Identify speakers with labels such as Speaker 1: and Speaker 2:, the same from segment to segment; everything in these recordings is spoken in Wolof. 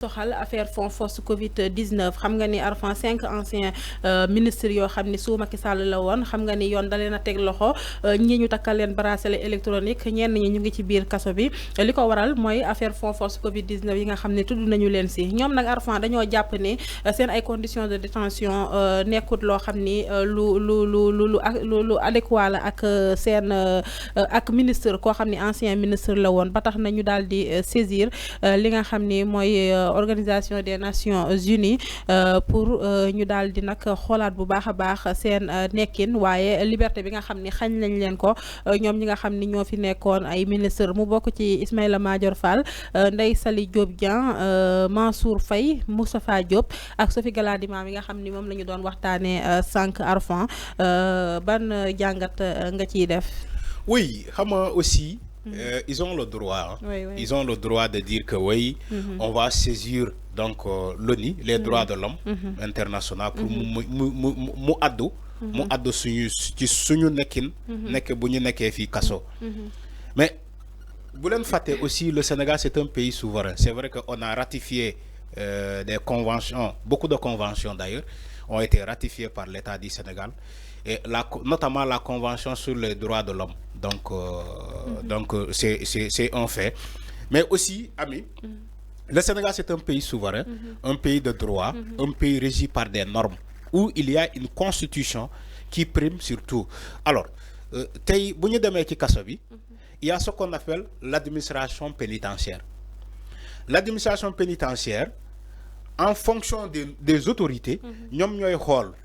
Speaker 1: soxal affaire fonds force Covid 19 xam nga ni Arfan 5 anciens ministres yoo xam ni su Macky Sall la woon xam nga ni yoon da leen a teg loxo ñii ñu takkal leen bracelet électronique ñenn ñi ñu ngi ci biir kaso bi li ko waral mooy affaire fonds force Covid 19 yi nga xam ne tudd nañu leen si ñoom nag Arfan dañoo jàpp ne seen ay conditions de détention nekkut loo xam ni lu adéquat la ak seen ak ministre koo xam ni ancien ministre la woon ba tax na ñu daal di saisir li nga xam ni mooy. Organisation des Nations Unies pour ñu daal di nag xoolaat bu baax a baax seen nekkin waaye liberté bi nga xam ni xañ lañ leen ko ñoom ñi nga xam ni ñoo fi nekkoon ay ministre mu bokk ci Ismaïla Madior Fall Ndeye Saly Diop Dieng Mansour Faye Moustapha Diop ak Sophie Gladima mi nga xam ni moom la ñu doon waxtaanee sànq Arfan ban jàngat nga ciy def.
Speaker 2: Oui, xam nga aussi. Ils ont le droit, ils ont le droit de dire que oui, on va saisir donc l'ONU, les droits de l'homme international pour mu addu suñu nekkin nekk bu ñu nekkee fii kaso. Mais bu leen fàtte aussi le Sénégal c'est un pays souverain. C'est vrai qu'on a ratifié des conventions, beaucoup de conventions d'ailleurs ont été ratifiées par l'État du Sénégal et notamment la convention sur les droits de l'homme. Donc c'est un fait. Mais aussi, Ami, le Sénégal c'est un pays souverain, un pays de droit, un pays régi par des normes, où il y a une constitution qui prime sur tout. Alors, il y a ce qu'on appelle l'administration pénitentiaire. L'administration pénitentiaire, en fonction des autorités,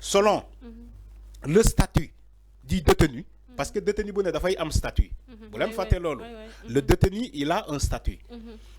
Speaker 2: selon le statut du détenu, parce que le détenu a un statut. Le détenu, il a un statut.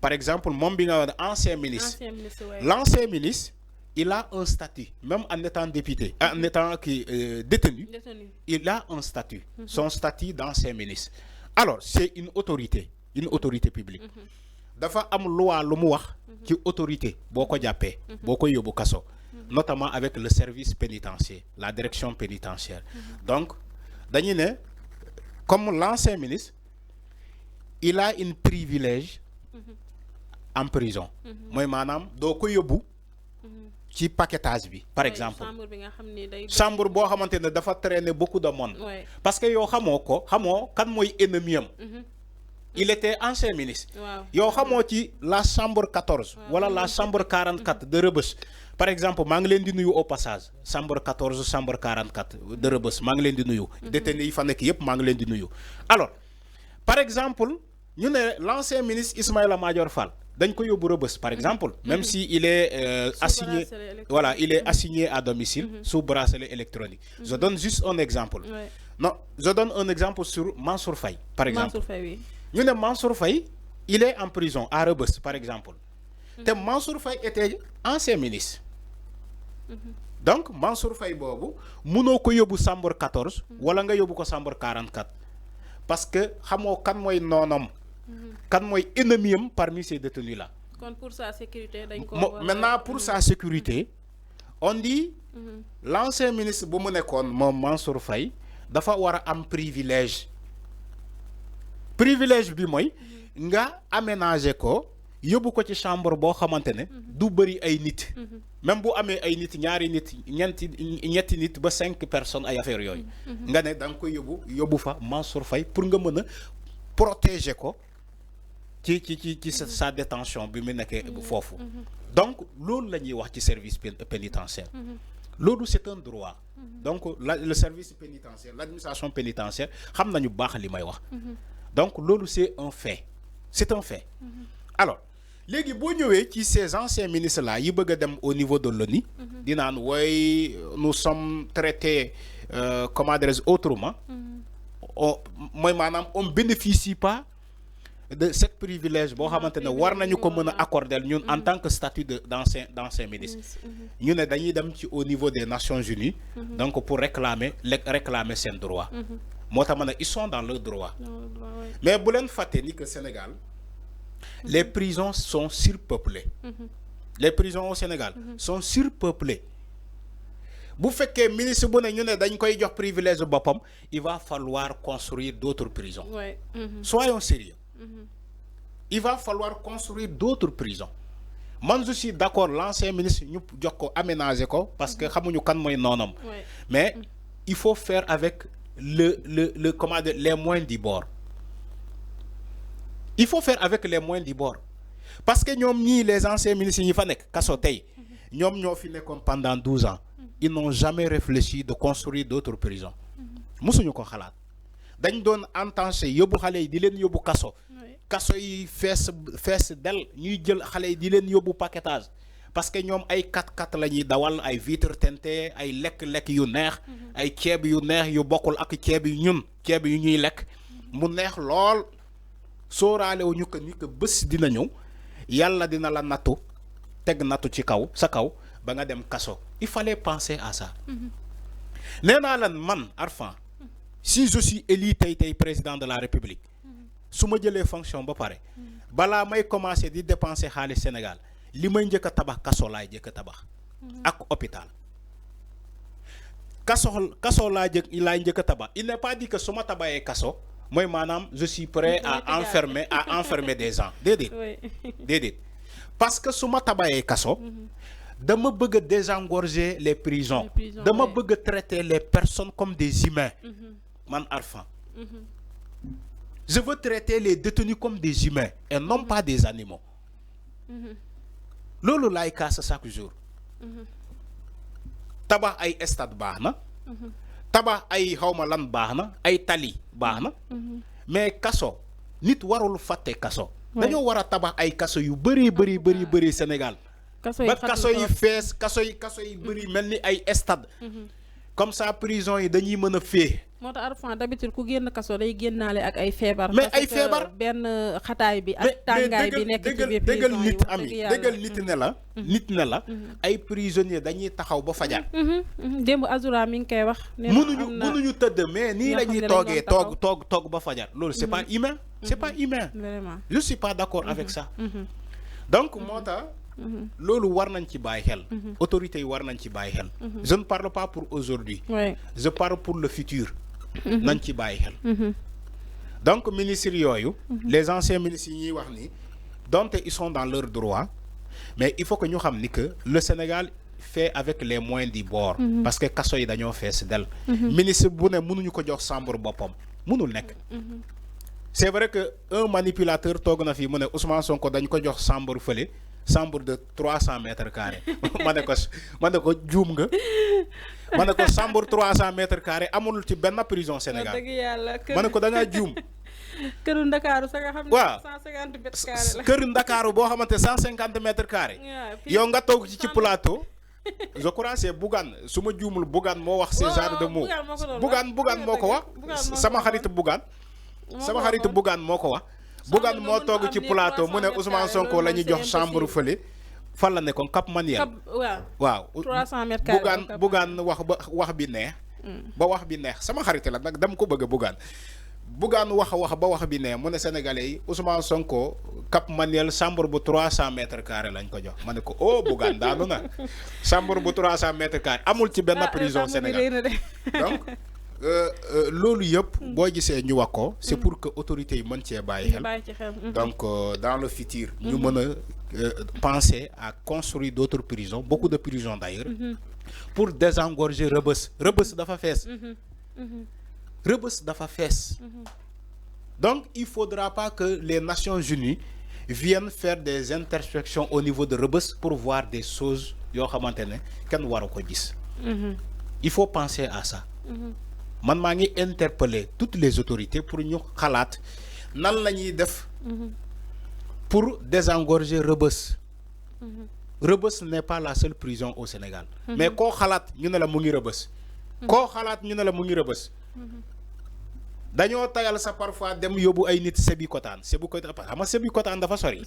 Speaker 2: Par exemple, mon ancien ministre, l'ancien ministre, il a un statut. Même en étant député, en étant détenu, il a un statut. Son statut d'ancien ministre. Alors, c'est une autorité publique. Dafa am loi lu mu wax ci autorité boko jappé boko yobu kasso notamment avec le service pénitentiaire, la direction pénitentiaire. Donc dañu né comme l'ancien ministre il a une privilège en prison moy manam do ko yobu ci paquetage bi par exemple chambre bo xamantene dafa traîner beaucoup de monde parce que yo xamoko kan moy ennemi am. Il était ancien ministre. Yo xamoo ci la chambre 14 wala la chambre 44 de Rebeuss. Par exemple, maa ngi leen di nuyu au passage chambre 14 chambre 44 de Rebeuss maa ngi leen di nuyu. Détenu yi fa nekk yépp maa ngi leen di nuyu. Alors, par exemple, ñu ne l'ancien ministre Ismaïla Madior Fall dañ ko yóbbu Rebeuss par exemple, même si il est assigné voilà, il est assigné à domicile sous bracelet électronique. Je donne juste un exemple. Non, je donne un exemple sur Mansour Faye par exemple.
Speaker 1: Mansour Faye, oui.
Speaker 2: Nous ne Mansour Faye, il est en prison à Rebeuss par exemple. Et Mansour Faye était ancien ministre. Donc Mansour Faye bobu mëno ko yobbu chambre 14 wala nga yobbu ko chambre 44 parce que xamo kan moy nonam kan moy ennemi parmi ces détenus là.
Speaker 1: Pour sa sécurité dañ ko
Speaker 2: maintenant pour sa sécurité on dit l'ancien ministre bu mu nekkon mom Mansour Faye dafa wara am privilège. Privilège bi moy nga aménager ko yóbbu ko ci chambre bo xamantene du bëri ay nit même bu amé ay nit ñaari nit ñetti nit ba 5 personnes ay affaire yoy nga né dang koy yóbbu fa Mansour Faye pour nga mëna protéger ko ci sa détention bi mu nekkee fofu. Donc loolu lañuy wax ci service pénitentiaire. Loolu c'est un droit. Donc le service pénitentiaire, l'administration pénitentiaire xam nañu baax li may wax. Donc lolu c'est un fait. C'est un fait. Alors, légui bo ñëwé ci ces anciens ministres là yi bëgg dem au niveau de l'ONU, di naan way nous sommes traités comment dire autrement. Moy manam on bénéficie pas de cette privilège bo xamantene war nañu ko mëna accorder ñun en tant que statut d'ancien ministre. Ñu né dañuy dem ci au niveau des Nations Unies donc pour réclamer ces droits. Ils sont dans leurs droits. Mais bu leen faté ni que Sénégal les prisons sont surpeuplées. Les prisons au Sénégal sont surpeuplées. Bu féké ministre bu né ñu né dañ koy jox privilège bopam, il va falloir construire d'autres prisons. Soyons sérieux. Il va falloir construire d'autres prisons. man je suis d'accord l'ancien ministre ñu jox ko aménager ko parce que xamuñu kan mooy noonam mais il faut faire avec le comment dire, les moyens du bord. Il faut faire avec les moyens du bord parce que ñoom ñii les anciens ministres ñi fa nekk kaso tey ñoom ñoo fi nekkoon pendant 12 ans ils n'ont jamais réfléchi de construire d'autres prisons musuñu ko xalaat dañ doon entaché yóbbu xale yi di leen yóbbu kaso kaso yi fees del ñuy jël xale yi di leen yóbbu paquetage parce que ñoom ay 4x4 la ñuy dawal ay vitre teintée ay lekk-lekk yu neex ay ceeb yu neex yu bokkul ak ceeb yu ñun ceeb yu ñuy lekk mu neex lool sóoraale wu ñu ko ni que bés dina ñëw yàlla dina la nattu teg nattu ci kaw sa kaw ba nga dem kaso il fallait penser à ça nee naa lan man Arfan si je suis élu tey président de la République su ma jëlee fonction ba pare balaa may commencer di dépenser xaalis Sénégal li may njëkk a tabax kaso laay njëkk a tabax ak hôpital kaso laay njëkk a tabax il n'est pas dit que su ma tabaxee kaso mooy maanaam je suis prêt à enfermer des gens déedéet parce que su ma tabaxee kaso dama bëgg a désengorger les prisons dama bëgg a traiter les personnes comme des humains man Arfan je veux traiter les détenus comme des humains et non pas des animaux loolu laay kaas chaque jour tabax ay stade baax na tabax ay xawma lan baax na ay tali baax na mais kaso nit warul fàtte kaso dañoo war a tabax ay kaso yu bëri Sénégal ba kaso yi fees kaso yi bëri mel ni ay stade comme ça prison yi dañuy mën a fee
Speaker 1: moo tax Arfan d'habitude ku génn kaso day génnaale ak ay feebar
Speaker 2: mais ay feebar
Speaker 1: benn xataay bi ak tàngaay bi nekk ci biir
Speaker 2: déggal nit ami déggal nit ne la ay prisonniers dañuy taxaw ba fajar
Speaker 1: démb Azura mi ngi koy wax
Speaker 2: mënuñu tëdd mais nii la ñuy toogee toog ba fajar loolu c'est pas humain c'est pas humain
Speaker 1: vraiment
Speaker 2: je suis pas d'accord avec ça donc moo tax loolu war nañ ci bàyyi xel autorités yi war nañ ci bàyyi xel je ne parle pas pour aujourd'hui je parle pour le futur nañ ci bàyyi xel donc ministres yooyu les anciens ministres yi ñuy wax ni donte ils sont dans leur droit mais il faut que ñu xam ni que le Sénégal fait avec les moyens du bord parce que kaso yi dañoo fees del ministre bu ne mënuñu ko jox chambre boppam mënul nekk c'est vrai que un manipulateur toog na fii mu ne Ousmane Sonko dañ ko jox chambre fële chambre de 300 mètres carrés ma ne ko juum nga ma ne ko chambre 300 mètres carrés amul ci benn prison Sénégal ma ne ko da ngaa juum
Speaker 1: këru Ndakaaru sa nga xam ne 150 mètres carrés la
Speaker 2: këru Ndakaaru boo xamante 150 mètres carrés yow nga toog ci plateau je crois c'est Bougane su ma juumul Bougane moo wax ce genre de mots Bougane moo ko wax sama xarit Bougane moo ko wax Bougane moo toog ci plateau mu ne Ousmane Sonko la ñuy jox chambre fële fan la nekkoon Cap Manuel waaw
Speaker 1: 300 mètres carrés
Speaker 2: Bougane wax bi neex ba wax bi neex sama xarit la nag dama ko bëgg Bougane wax ba wax bi neex mu ne Sénégalais yi Ousmane Sonko Cap Manuel chambre bu 300 mètres carrés lañ ko jox ma ne ko oh Bougane daanu na chambre bu 300 mètres carrés amul ci benn prison Sénégal donc loolu yëpp boo gisee ñu wax ko c'est pour que autorités yi mën cee bàyyi xel donc dans le futur ñu mën a penser à construire d'autres prisons beaucoup de prisons d'ailleurs pour désengorger Rebeuss dafa fees Rebeuss dafa fees donc il faudra pas que les Nations Unies viennent faire des introspections au niveau de Rebeuss pour voir des choses yoo xamante ne kenn waru ko gis il faut penser à ça man maa ngi interpeller toutes les autorités pour ñu xalaat nan la ñuy def pour désengorger Rebeuss Rebeuss n'est pas la seule prison au Sénégal mais koo xalaat ñu ne la mu ngi Rebeuss dañoo tayal sa parfois dem yóbbu ay nit Sébikotane xam nga Sébikotane dafa sori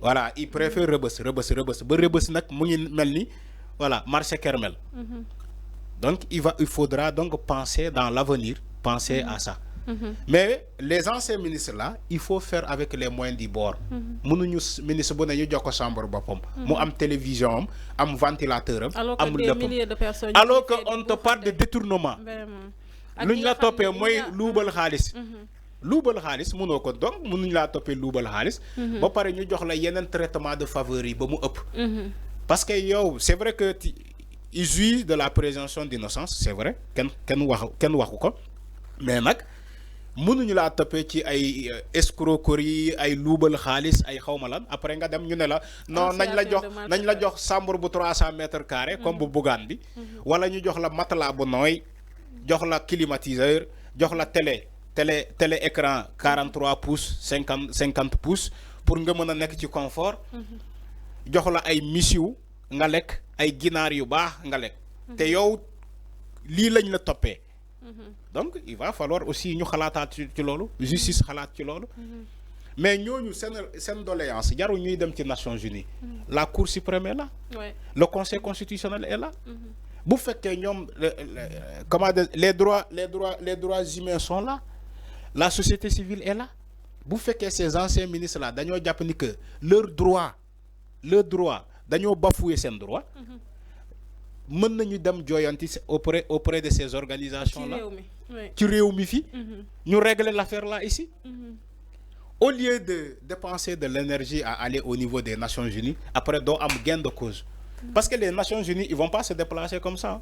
Speaker 2: voilà il préfère Rebeuss ba Rebeuss nag mu ngi mel ni voilà marché Kermel donc il faudra donc penser dans l'avenir à ça mais les anciens ministres là il faut faire avec les moyens du bord mënuñu ministre bu ne ñu jox ko chambre boppam mu am télévision am ventilateur am lépp alors que on te parle de détournement luñ la toppee mooy luubal xaalis luubal xaalis mënoo ko donc mënuñ laa toppee luubal xaalis. ba pare ñu jox la yeneen traitement de faveur yi ba mu ëpp. parce que yow c'est vrai que ils jouissent de la présomption d'innocence c'est vrai kenn waxu ko mais nag mënuñu laa toppee ci ay escroquerie ay luubal xaalis ay xawma lan après nga dem ñu ne la non nañ la jox chambre bu 300 mètres carrés comme bu Bougane bi wala ñu jox la matelas bu nooy jox la climatiseur jox la télé écran 43 pouces 50 pouces pour nga mën a nekk ci confort jox la ay misiw nga lekk ay ginaar yu baax nga lekk te yow lii lañ la toppee donc il va falloir aussi ñu xalaataat ci loolu justice xalaat ci loolu mais ñooñu seen doléance jarul ñuy dem ci Nations Unies la Cour suprême est là le Conseil constitutionnel est là bu fekkee ñoom comment dire les droits humains sont là la société civile est là bu fekkee ces anciens ministres là dañoo jàpp ni que leur droit dañoo bafouer seen droit mën nañu dem jooyanti auprès de ces organisations là ci réew mi fi ñu régler l'affaire là ici au lieu de dépenser de l'énergie à aller au niveau des Nations Unies après doo am gain de cause parce que les Nations Unies ils vont pas se déplacer comme ça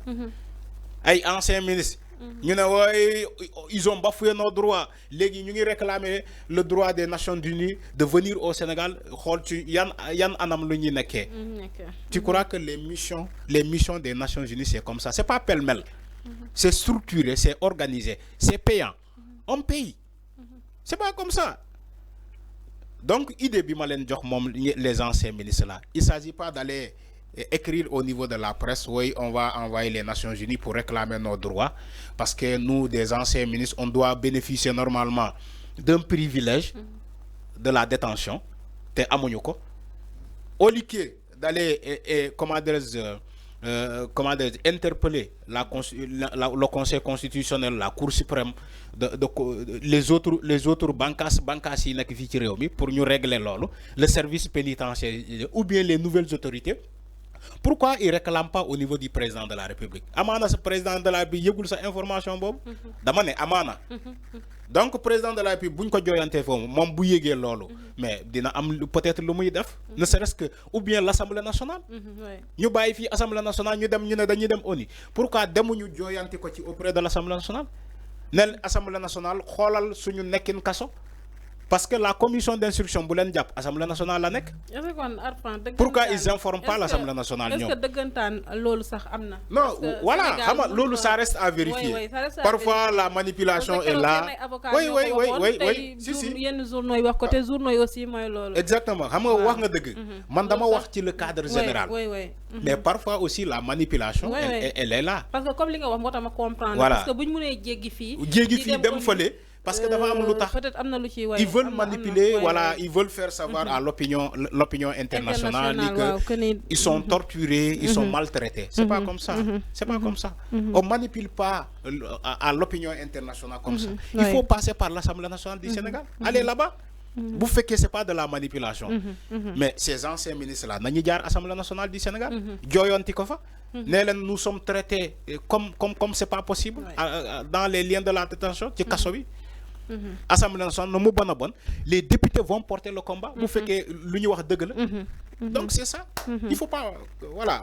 Speaker 2: ay anciens ministres ñu ne waaye ils ont bafoué nos droits léegi ñu ngi réclamer le droit des Nations Unies de venir au Sénégal xool ci yan anam lu ñuy nekkee. Tu crois que les missions des Nations Unies c'est comme ça c'est pas pêle-mêle c'est structuré c'est organisé c'est payant on paye c'est pas comme ça donc idée bi ma leen jox moom les anciens ministres là il s'agit pas d'aller écrire au niveau de la presse oui on va envoyer les Nations Unies pour réclamer nos droits parce que nous des anciens ministres on doit bénéficier normalement d'un privilège de la détention te amuñu ko au lieu d'aller interpeller le Conseil constitutionnel la Cour suprême les autres bancaas yi nekk fii ci réew mi pour ñu régler loolu le service pénitentiaire ou bien les nouvelles autorités. Pourquoi il réclame pas au niveau du président de la République amaana sa président de la République yëgul sa information boobu dama ne amaana donc président de la République bu ñu ko jooyantee foofu moom bu yégee loolu mais dina am peut-être lu muy def ne serait-ce que ou bien l'Assemblée nationale ñu bàyyi fii Assemblée nationale ñu ne dañuy dem ONU pourquoi demuñu jooyanti ko ci auprès de l'Assemblée nationale nel Assemblée nationale xoolal suñu nekkin kaso parce que la commission d'instruction bu leen jàpp Assemblée nationale la nekk. Pourquoi ils informent pas l'Assemblée nationale ñoom.
Speaker 1: est-ce que dëggantaan loolu sax am na.
Speaker 2: non voilà xam nga loolu ça reste à vérifier. Parfois la manipulation est là. oui si
Speaker 1: yenn journaux yi wax côté journaux yi aussi mooy loolu.
Speaker 2: exactement xam nga wax nga dëgg. man dama wax ci le cadre général. mais parfois aussi la manipulation. elle est là.
Speaker 1: parce que comme li nga wax moo tax ma comprendre.
Speaker 2: voilà
Speaker 1: parce que bu ñu mënee jéggi fii.
Speaker 2: dem fële. parce que dafa am lu tax
Speaker 1: peut-être am na lu ci
Speaker 2: ils veulent manipuler voilà ils veulent faire savoir à l'opinion internationale que ils sont torturés ils sont maltraités c'est pas comme ça c'est pas comme ça on manipule pas à l'opinion internationale comme ça il faut passer par l'Assemblée nationale du Sénégal aller là-bas bu fekkee c'est pas de la manipulation mais ces anciens ministres là nañu jaar Assemblée nationale du Sénégal jooyanti ko fa nee leen nous sommes traités comme c'est pas possible dans les liens de la détention ci kaso bi Assemblée nationale no mu bon a bon les députés vont porter le combat bu fekkee lu ñu wax dëgg la donc c'est ça il faut pas voilà